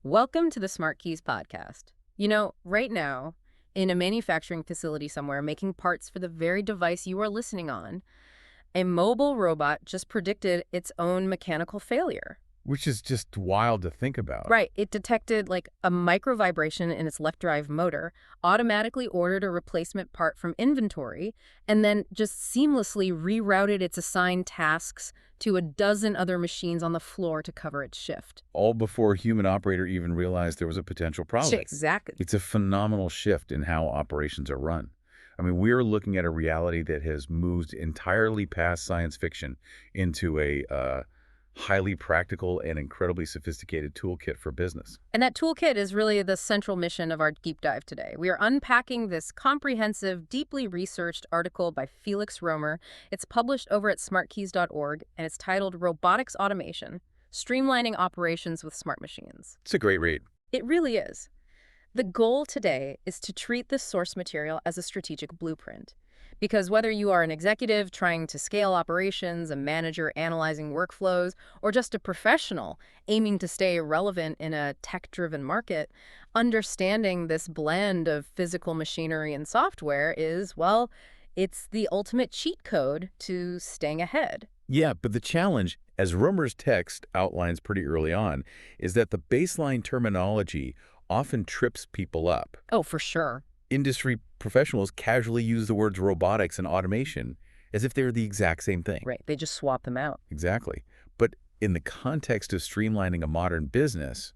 Welcome to the Smart Keys podcast. You know, right now, in a manufacturing facility somewhere making parts for the very device you are listening on, a mobile robot just predicted its own mechanical failure. Which is just wild to think about. Right, it detected like a micro vibration in its left drive motor, automatically ordered a replacement part from inventory, and then just seamlessly rerouted its assigned tasks to a dozen other machines on the floor to cover its shift. All before a human operator even realized there was a potential problem. Exactly. It's a phenomenal shift in how operations are run. I mean, we're looking at a reality that has moved entirely past science fiction into a highly practical and incredibly sophisticated toolkit for business. And that toolkit is really the central mission of our deep dive today. We are unpacking this comprehensive, deeply researched article by Felix Römer. It's published over at smartkeys.org, and it's titled Robotics Automation, Streamlining Operations with Smart Machines. It's a great read. It really is. The goal today is to treat this source material as a strategic blueprint. Because whether you are an executive trying to scale operations, a manager analyzing workflows, or just a professional aiming to stay relevant in a tech-driven market, understanding this blend of physical machinery and software is, well, it's the ultimate cheat code to staying ahead. Yeah, but the challenge, as Römer's text outlines pretty early on, is that the baseline terminology often trips people up. Oh, for sure. Industry professionals casually use the words robotics and automation as if they're the exact same thing. Right, they just swap them out. Exactly. But in the context of streamlining a modern business,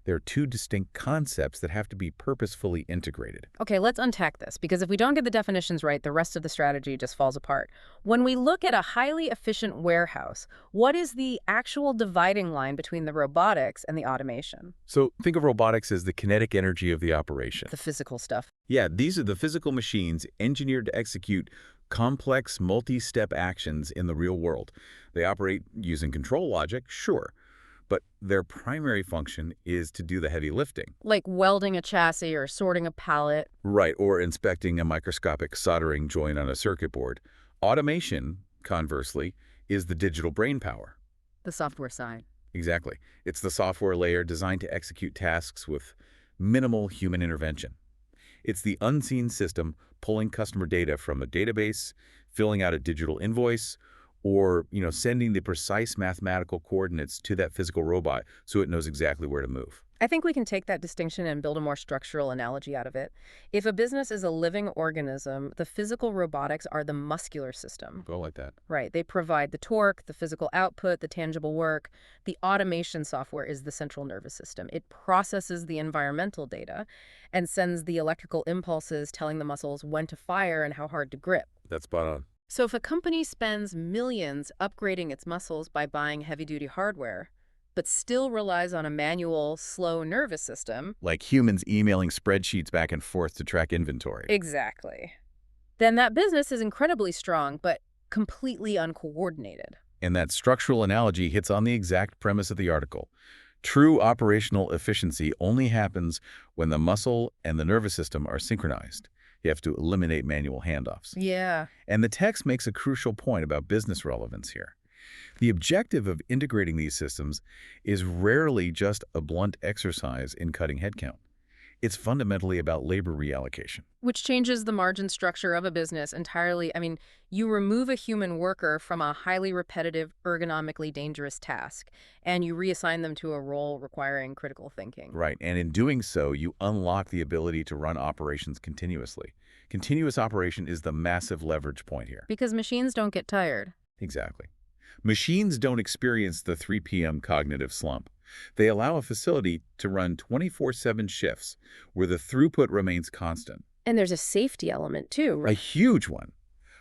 there are two distinct concepts that have to be purposefully integrated. Okay, let's unpack this, because if we don't get the definitions right, the rest of the strategy just falls apart. When we look at a highly efficient warehouse, what is the actual dividing line between the robotics and the automation? So think of robotics as the kinetic energy of the operation. The physical stuff. Yeah, these are the physical machines engineered to execute complex multi-step actions in the real world. They operate using control logic, sure, but their primary function is to do the heavy lifting. Like welding a chassis or sorting a pallet. Right, or inspecting a microscopic soldering joint on a circuit board. Automation, conversely, is the digital brain power. The software side. Exactly. It's the software layer designed to execute tasks with minimal human intervention. It's the unseen system pulling customer data from a database, filling out a digital invoice, or, sending the precise mathematical coordinates to that physical robot so it knows exactly where to move. I think we can take that distinction and build a more structural analogy out of it. If a business is a living organism, the physical robotics are the muscular system. Go like that. Right. They provide the torque, the physical output, the tangible work. The automation software is the central nervous system. It processes the environmental data and sends the electrical impulses telling the muscles when to fire and how hard to grip. That's spot on. So if a company spends millions upgrading its muscles by buying heavy-duty hardware, but still relies on a manual, slow nervous system... Like humans emailing spreadsheets back and forth to track inventory. Exactly. Then that business is incredibly strong, but completely uncoordinated. And that structural analogy hits on the exact premise of the article. True operational efficiency only happens when the muscle and the nervous system are synchronized. You have to eliminate manual handoffs. Yeah. And the text makes a crucial point about business relevance here. The objective of integrating these systems is rarely just a blunt exercise in cutting headcount. It's fundamentally about labor reallocation. Which changes the margin structure of a business entirely. I mean, you remove a human worker from a highly repetitive, ergonomically dangerous task, and you reassign them to a role requiring critical thinking. Right, and in doing so, you unlock the ability to run operations continuously. Continuous operation is the massive leverage point here. Because machines don't get tired. Exactly. Machines don't experience the 3 p.m. cognitive slump. They allow a facility to run 24/7 shifts where the throughput remains constant. And there's a safety element, too, A right? huge one.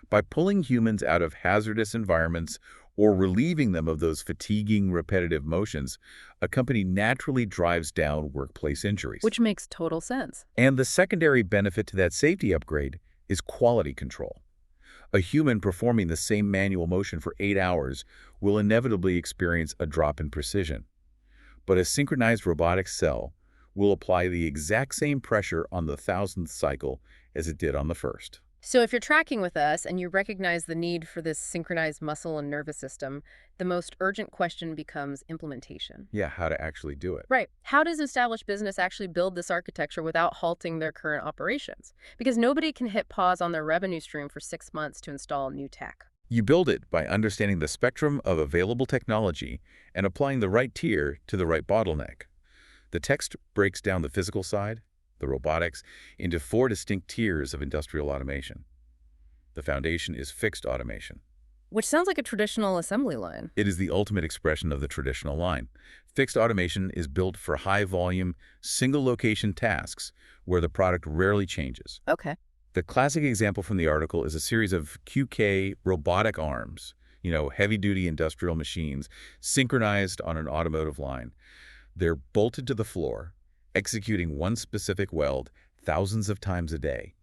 By pulling humans out of hazardous environments or relieving them of those fatiguing, repetitive motions, a company naturally drives down workplace injuries. Which makes total sense. And the secondary benefit to that safety upgrade is quality control. A human performing the same manual motion for 8 hours will inevitably experience a drop in precision. But a synchronized robotic cell will apply the exact same pressure on the 1000th cycle as it did on the first. So if you're tracking with us and you recognize the need for this synchronized muscle and nervous system, the most urgent question becomes implementation. Yeah, how to actually do it. Right. How does established business actually build this architecture without halting their current operations? Because nobody can hit pause on their revenue stream for 6 months to install new tech. You build it by understanding the spectrum of available technology and applying the right tier to the right bottleneck. The text breaks down the physical side, the robotics, into 4 distinct tiers of industrial automation. The foundation is fixed automation. Which sounds like a traditional assembly line. It is the ultimate expression of the traditional line. Fixed automation is built for high-volume, single-location tasks where the product rarely changes. Okay. The classic example from the article is a series of QK robotic arms, heavy-duty industrial machines synchronized on an automotive line. They're bolted to the floor, executing one specific weld thousands of times a day.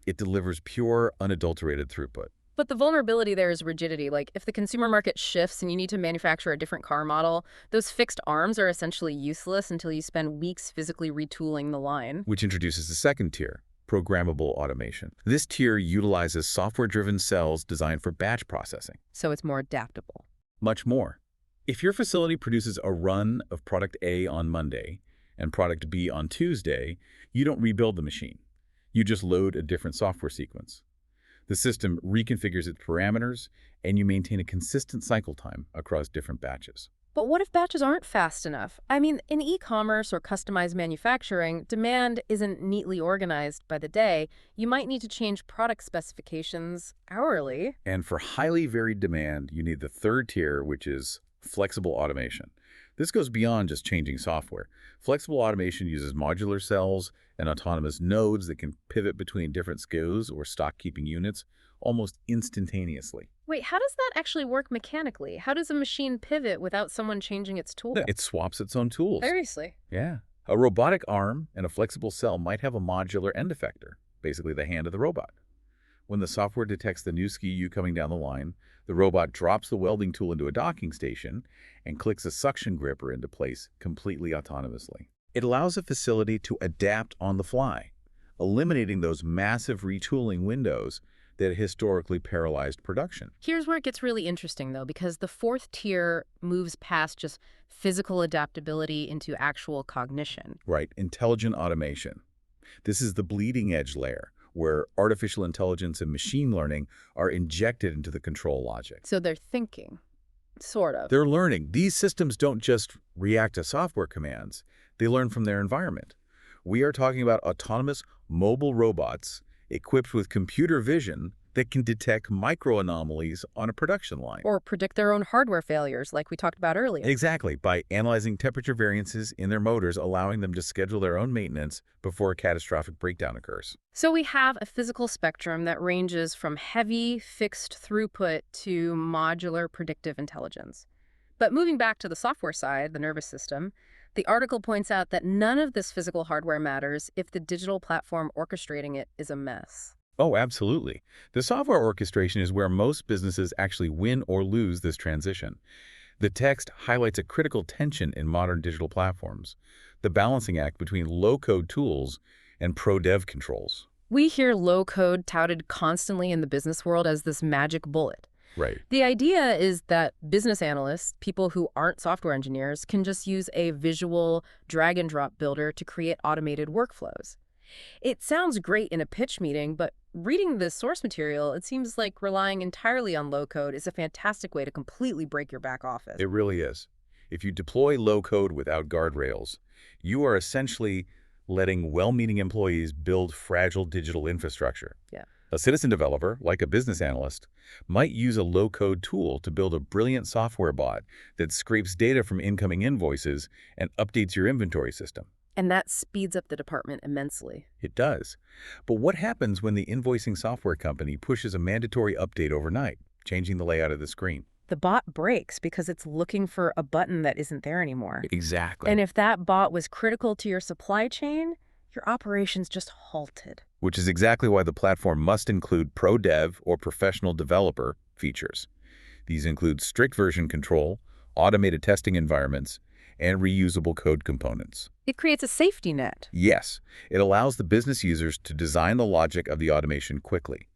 It delivers pure, unadulterated throughput. But the vulnerability there is rigidity. Like, if the consumer market shifts and you need to manufacture a different car model, those fixed arms are essentially useless until you spend weeks physically retooling the line. Which introduces the second tier, programmable automation. This tier utilizes software-driven cells designed for batch processing. So it's more adaptable. Much more. If your facility produces a run of product A on Monday and product B on Tuesday, you don't rebuild the machine. You just load a different software sequence. The system reconfigures its parameters, and you maintain a consistent cycle time across different batches. But what if batches aren't fast enough? I mean, in e-commerce or customized manufacturing, demand isn't neatly organized by the day. You might need to change product specifications hourly. And for highly varied demand, you need the third tier, which is flexible automation. This goes beyond just changing software. Flexible automation uses modular cells and autonomous nodes that can pivot between different SKUs or stock-keeping units almost instantaneously. Wait, how does that actually work mechanically? How does a machine pivot without someone changing its tool? It swaps its own tools. Seriously? Yeah. A robotic arm and a flexible cell might have a modular end effector, basically the hand of the robot. When the software detects the new SKU coming down the line, the robot drops the welding tool into a docking station and clicks a suction gripper into place completely autonomously. It allows a facility to adapt on the fly, eliminating those massive retooling windows that historically paralyzed production. Here's where it gets really interesting, though, because the fourth tier moves past just physical adaptability into actual cognition. Right, intelligent automation. This is the bleeding edge layer, where artificial intelligence and machine learning are injected into the control logic. So they're thinking, sort of. They're learning. These systems don't just react to software commands. They learn from their environment. We are talking about autonomous mobile robots equipped with computer vision that can detect micro-anomalies on a production line. Or predict their own hardware failures, like we talked about earlier. Exactly, by analyzing temperature variances in their motors, allowing them to schedule their own maintenance before a catastrophic breakdown occurs. So we have a physical spectrum that ranges from heavy, fixed throughput to modular predictive intelligence. But moving back to the software side, the nervous system, the article points out that none of this physical hardware matters if the digital platform orchestrating it is a mess. Oh, absolutely. The software orchestration is where most businesses actually win or lose this transition. The text highlights a critical tension in modern digital platforms, the balancing act between low-code tools and pro-dev controls. We hear low-code touted constantly in the business world as this magic bullet. Right. The idea is that business analysts, people who aren't software engineers, can just use a visual drag-and-drop builder to create automated workflows. It sounds great in a pitch meeting, but reading the source material, it seems like relying entirely on low-code is a fantastic way to completely break your back office. It really is. If you deploy low-code without guardrails, you are essentially letting well-meaning employees build fragile digital infrastructure. Yeah. A citizen developer, like a business analyst, might use a low-code tool to build a brilliant software bot that scrapes data from incoming invoices and updates your inventory system. And that speeds up the department immensely. It does. But what happens when the invoicing software company pushes a mandatory update overnight, changing the layout of the screen? The bot breaks because it's looking for a button that isn't there anymore. Exactly. And if that bot was critical to your supply chain, your operations just halted. Which is exactly why the platform must include pro-dev or professional developer features. These include strict version control, automated testing environments, and reusable code components. It creates a safety net. Yes, it allows the business users to design the logic of the automation quickly,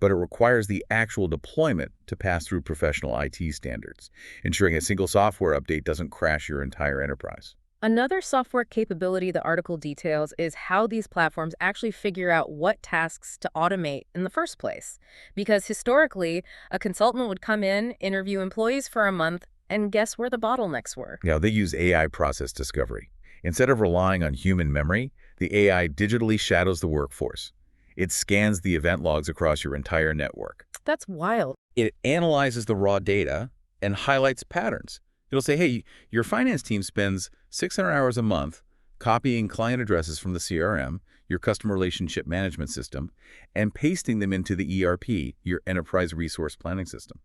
but it requires the actual deployment to pass through professional IT standards, ensuring a single software update doesn't crash your entire enterprise. Another software capability the article details is how these platforms actually figure out what tasks to automate in the first place. Because historically, a consultant would come in, interview employees for a month, and guess where the bottlenecks were. Now, they use AI process discovery. Instead of relying on human memory, the AI digitally shadows the workforce. It scans the event logs across your entire network. That's wild. It analyzes the raw data and highlights patterns. It'll say, hey, your finance team spends 600 hours a month copying client addresses from the CRM, your customer relationship management system, and pasting them into the ERP, your enterprise resource planning system.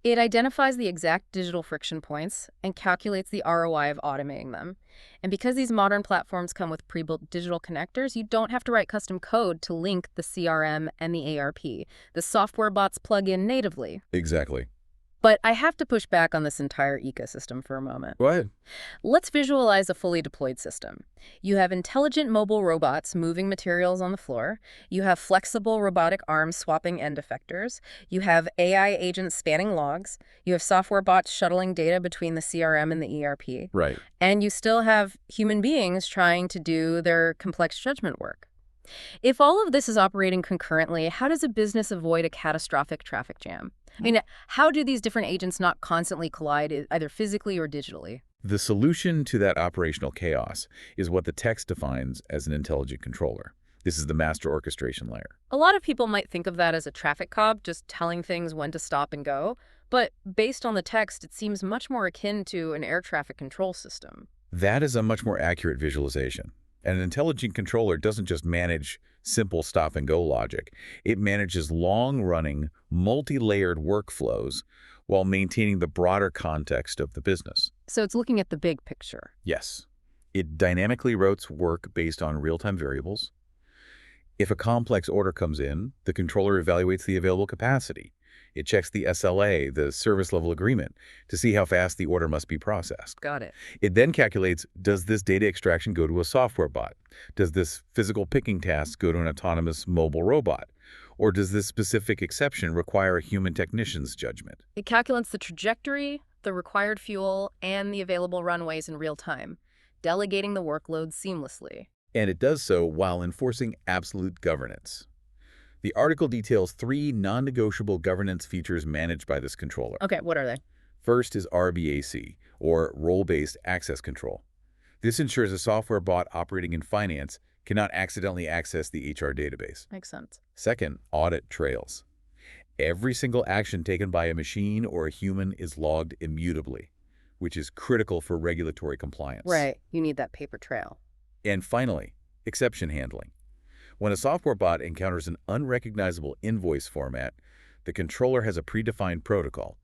It identifies the exact digital friction points and calculates the ROI of automating them. And because these modern platforms come with pre-built digital connectors, you don't have to write custom code to link the CRM and the ERP. The software bots plug in natively. Exactly. But I have to push back on this entire ecosystem for a moment. Go ahead. Let's visualize a fully deployed system. You have intelligent mobile robots moving materials on the floor. You have flexible robotic arms swapping end effectors. You have AI agents spanning logs. You have software bots shuttling data between the CRM and the ERP. Right. And you still have human beings trying to do their complex judgment work. If all of this is operating concurrently, how does a business avoid a catastrophic traffic jam? I mean, how do these different agents not constantly collide, either physically or digitally? The solution to that operational chaos is what the text defines as an intelligent controller. This is the master orchestration layer. A lot of people might think of that as a traffic cop, just telling things when to stop and go. But based on the text, it seems much more akin to an air traffic control system. That is a much more accurate visualization. And an intelligent controller doesn't just manage simple stop-and-go logic. It manages long-running, multi-layered workflows while maintaining the broader context of the business. So it's looking at the big picture. Yes. It dynamically routes work based on real-time variables. If a complex order comes in, the controller evaluates the available capacity. It checks the SLA, the service level agreement, to see how fast the order must be processed. Got it. It then calculates, does this data extraction go to a software bot? Does this physical picking task go to an autonomous mobile robot? Or does this specific exception require a human technician's judgment? It calculates the trajectory, the required fuel, and the available runways in real time, delegating the workload seamlessly. And it does so while enforcing absolute governance. The article details 3 non-negotiable governance features managed by this controller. Okay, what are they? First is RBAC, or Role-Based Access Control. This ensures a software bot operating in finance cannot accidentally access the HR database. Makes sense. Second, audit trails. Every single action taken by a machine or a human is logged immutably, which is critical for regulatory compliance. Right, you need that paper trail. And finally, exception handling. When a software bot encounters an unrecognizable invoice format, the controller has a predefined protocol.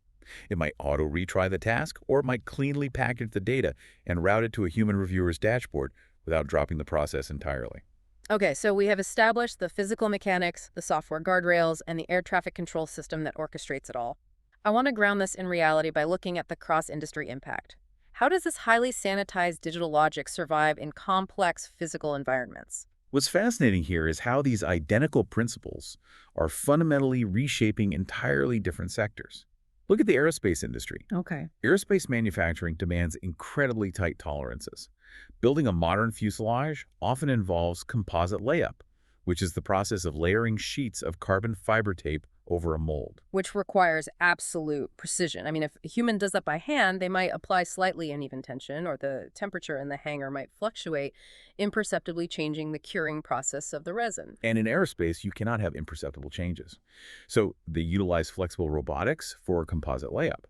It might auto-retry the task, or it might cleanly package the data and route it to a human reviewer's dashboard without dropping the process entirely. Okay, so we have established the physical mechanics, the software guardrails, and the air traffic control system that orchestrates it all. I want to ground this in reality by looking at the cross-industry impact. How does this highly sanitized digital logic survive in complex physical environments? What's fascinating here is how these identical principles are fundamentally reshaping entirely different sectors. Look at the aerospace industry. Okay. Aerospace manufacturing demands incredibly tight tolerances. Building a modern fuselage often involves composite layup, which is the process of layering sheets of carbon fiber tape over a mold. Which requires absolute precision. I mean, if a human does that by hand, they might apply slightly uneven tension, or the temperature in the hangar might fluctuate, imperceptibly changing the curing process of the resin. And in aerospace, you cannot have imperceptible changes. So they utilize flexible robotics for composite layup.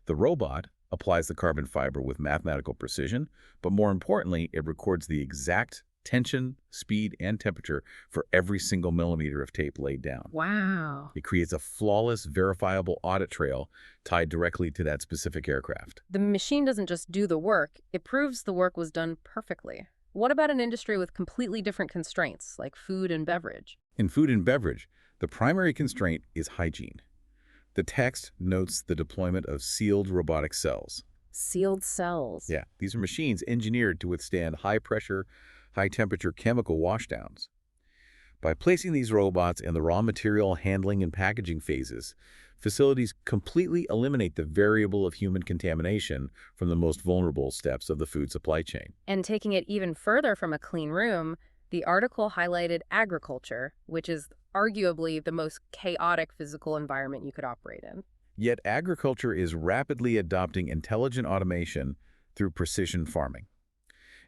The robot applies the carbon fiber with mathematical precision, but more importantly, it records the exact tension, speed, and temperature for every single millimeter of tape laid down. Wow. It creates a flawless, verifiable audit trail tied directly to that specific aircraft. The machine doesn't just do the work, it proves the work was done perfectly. What about an industry with completely different constraints, like food and beverage? In food and beverage, the primary constraint is hygiene. The text notes the deployment of sealed robotic cells. Sealed cells. Yeah, these are machines engineered to withstand high-pressure, high-temperature chemical washdowns. By placing these robots in the raw material handling and packaging phases, facilities completely eliminate the variable of human contamination from the most vulnerable steps of the food supply chain. And taking it even further from a clean room, the article highlighted agriculture, which is arguably the most chaotic physical environment you could operate in. Yet agriculture is rapidly adopting intelligent automation through precision farming.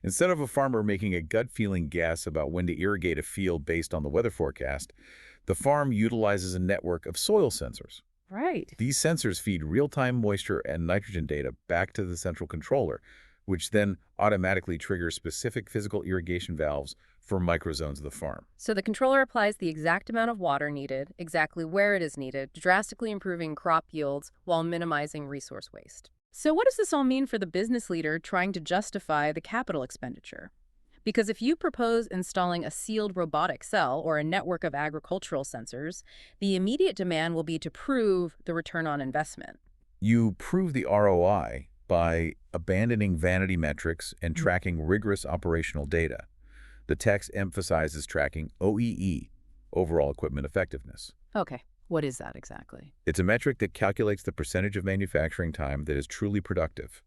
Instead of a farmer making a gut-feeling guess about when to irrigate a field based on the weather forecast, the farm utilizes a network of soil sensors. Right. These sensors feed real-time moisture and nitrogen data back to the central controller, which then automatically triggers specific physical irrigation valves for microzones of the farm. So the controller applies the exact amount of water needed, exactly where it is needed, drastically improving crop yields while minimizing resource waste. So what does this all mean for the business leader trying to justify the capital expenditure? Because if you propose installing a sealed robotic cell or a network of agricultural sensors, the immediate demand will be to prove the return on investment. You prove the ROI by abandoning vanity metrics and tracking rigorous operational data. The text emphasizes tracking OEE, overall equipment effectiveness. Okay, what is that exactly? It's a metric that calculates the percentage of manufacturing time that is truly productive,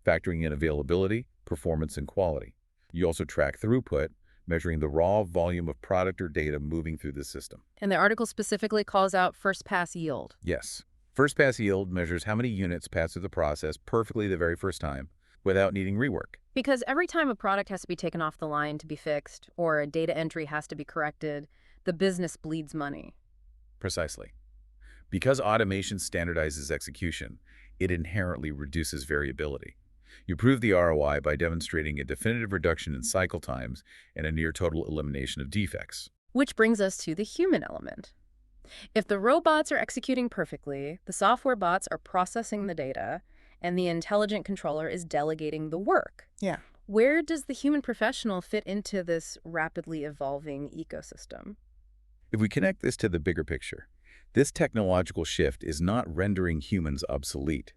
factoring in availability, performance, and quality. You also track throughput, measuring the raw volume of product or data moving through the system. And the article specifically calls out first-pass yield. Yes. First-pass yield measures how many units pass through the process perfectly the very first time without needing rework. Because every time a product has to be taken off the line to be fixed, or a data entry has to be corrected, the business bleeds money. Precisely. Because automation standardizes execution, it inherently reduces variability. You prove the ROI by demonstrating a definitive reduction in cycle times and a near-total elimination of defects. Which brings us to the human element. If the robots are executing perfectly, the software bots are processing the data, and the intelligent controller is delegating the work. Yeah. Where does the human professional fit into this rapidly evolving ecosystem? If we connect this to the bigger picture, this technological shift is not rendering humans obsolete.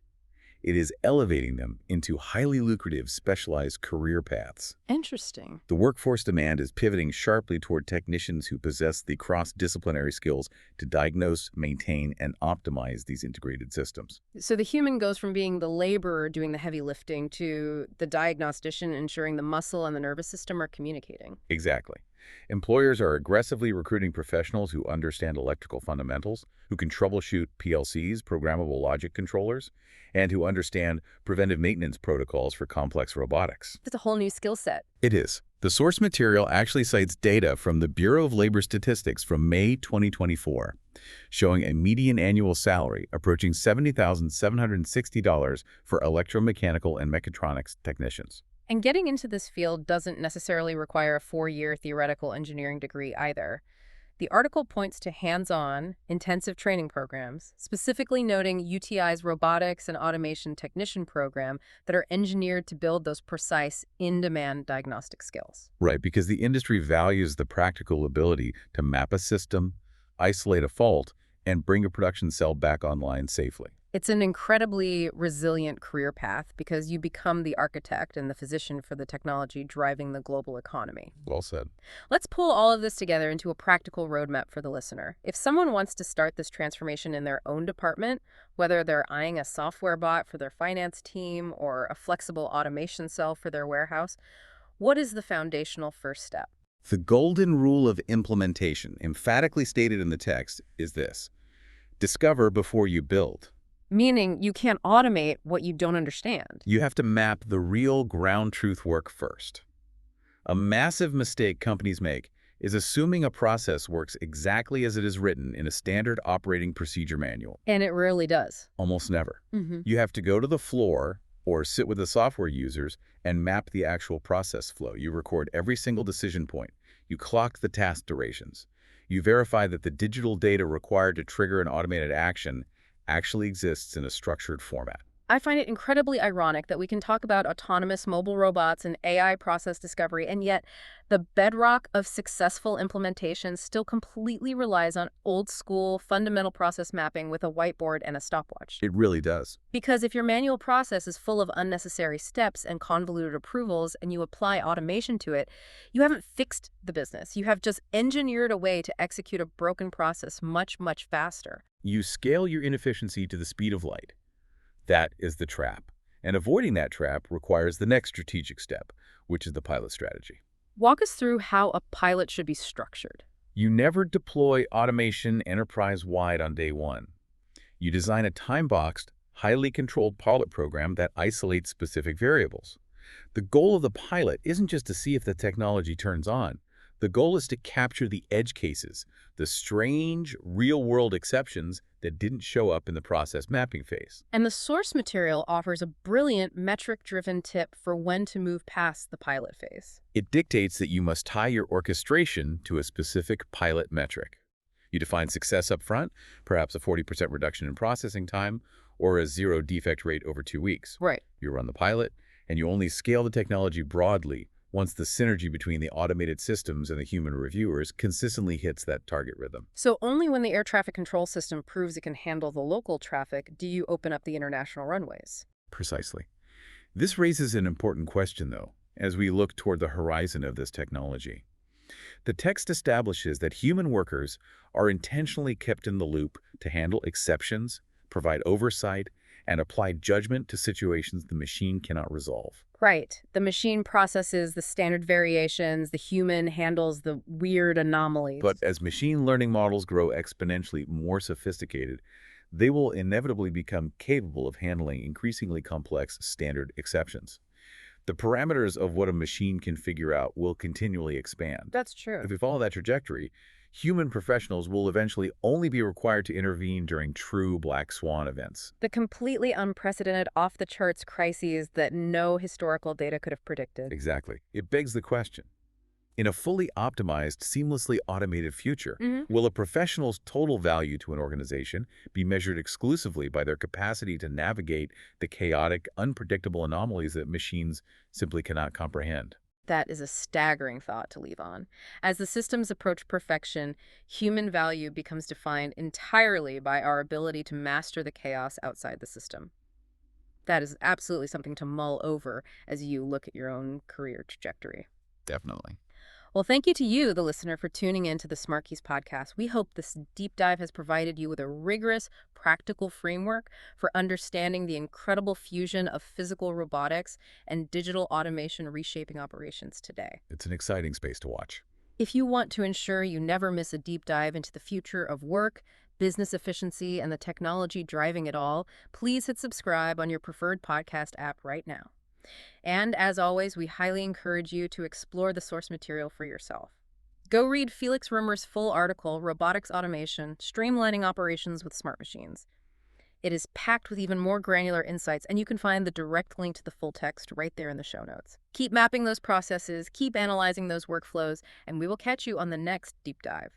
It is elevating them into highly lucrative, specialized career paths. Interesting. The workforce demand is pivoting sharply toward technicians who possess the cross-disciplinary skills to diagnose, maintain, and optimize these integrated systems. So the human goes from being the laborer doing the heavy lifting to the diagnostician ensuring the muscle and the nervous system are communicating. Exactly. Employers are aggressively recruiting professionals who understand electrical fundamentals, who can troubleshoot PLCs, programmable logic controllers, and who understand preventive maintenance protocols for complex robotics. It's a whole new skill set. It is. The source material actually cites data from the Bureau of Labor Statistics from May 2024, showing a median annual salary approaching $70,760 for electromechanical and mechatronics technicians. And getting into this field doesn't necessarily require a 4-year theoretical engineering degree either. The article points to hands-on, intensive training programs, specifically noting UTI's Robotics and Automation Technician program that are engineered to build those precise, in-demand diagnostic skills. Right, because the industry values the practical ability to map a system, isolate a fault, and bring a production cell back online safely. It's an incredibly resilient career path because you become the architect and the physician for the technology driving the global economy. Well said. Let's pull all of this together into a practical roadmap for the listener. If someone wants to start this transformation in their own department, whether they're eyeing a software bot for their finance team or a flexible automation cell for their warehouse, what is the foundational first step? The golden rule of implementation, emphatically stated in the text, is this: discover before you build. Meaning you can't automate what you don't understand. You have to map the real ground truth work first. A massive mistake companies make is assuming a process works exactly as it is written in a standard operating procedure manual. And it rarely does. Almost never. Mm-hmm. You have to go to the floor or sit with the software users and map the actual process flow. You record every single decision point. You clock the task durations. You verify that the digital data required to trigger an automated action actually exists in a structured format. I find it incredibly ironic that we can talk about autonomous mobile robots and AI process discovery, and yet the bedrock of successful implementation still completely relies on old-school fundamental process mapping with a whiteboard and a stopwatch. It really does. Because if your manual process is full of unnecessary steps and convoluted approvals and you apply automation to it, you haven't fixed the business. You have just engineered a way to execute a broken process much, much faster. You scale your inefficiency to the speed of light. That is the trap. And avoiding that trap requires the next strategic step, which is the pilot strategy. Walk us through how a pilot should be structured. You never deploy automation enterprise-wide on day one. You design a time-boxed, highly controlled pilot program that isolates specific variables. The goal of the pilot isn't just to see if the technology turns on. The goal is to capture the edge cases, the strange, real-world exceptions that didn't show up in the process mapping phase. And the source material offers a brilliant metric-driven tip for when to move past the pilot phase. It dictates that you must tie your orchestration to a specific pilot metric. You define success up front, perhaps a 40% reduction in processing time, or a zero defect rate over 2 weeks. Right. You run the pilot, and you only scale the technology broadly once the synergy between the automated systems and the human reviewers consistently hits that target rhythm. So only when the air traffic control system proves it can handle the local traffic do you open up the international runways. Precisely. This raises an important question, though, as we look toward the horizon of this technology. The text establishes that human workers are intentionally kept in the loop to handle exceptions, provide oversight, and apply judgment to situations the machine cannot resolve. Right. The machine processes the standard variations, the human handles the weird anomalies. But as machine learning models grow exponentially more sophisticated, they will inevitably become capable of handling increasingly complex standard exceptions. The parameters of what a machine can figure out will continually expand. That's true. If we follow that trajectory, human professionals will eventually only be required to intervene during true black swan events. The completely unprecedented, off-the-charts crises that no historical data could have predicted. Exactly. It begs the question. In a fully optimized, seamlessly automated future, will a professional's total value to an organization be measured exclusively by their capacity to navigate the chaotic, unpredictable anomalies that machines simply cannot comprehend? That is a staggering thought to leave on. As the systems approach perfection, human value becomes defined entirely by our ability to master the chaos outside the system. That is absolutely something to mull over as you look at your own career trajectory. Definitely. Well, thank you to you, the listener, for tuning in to the Smart Keys podcast. We hope this deep dive has provided you with a rigorous, practical framework for understanding the incredible fusion of physical robotics and digital automation reshaping operations today. It's an exciting space to watch. If you want to ensure you never miss a deep dive into the future of work, business efficiency, and the technology driving it all, please hit subscribe on your preferred podcast app right now. And as always, we highly encourage you to explore the source material for yourself. Go read Felix Römer's full article, Robotics Automation, Streamlining Operations with Smart Machines. It is packed with even more granular insights, and you can find the direct link to the full text right there in the show notes. Keep mapping those processes, keep analyzing those workflows, and we will catch you on the next deep dive.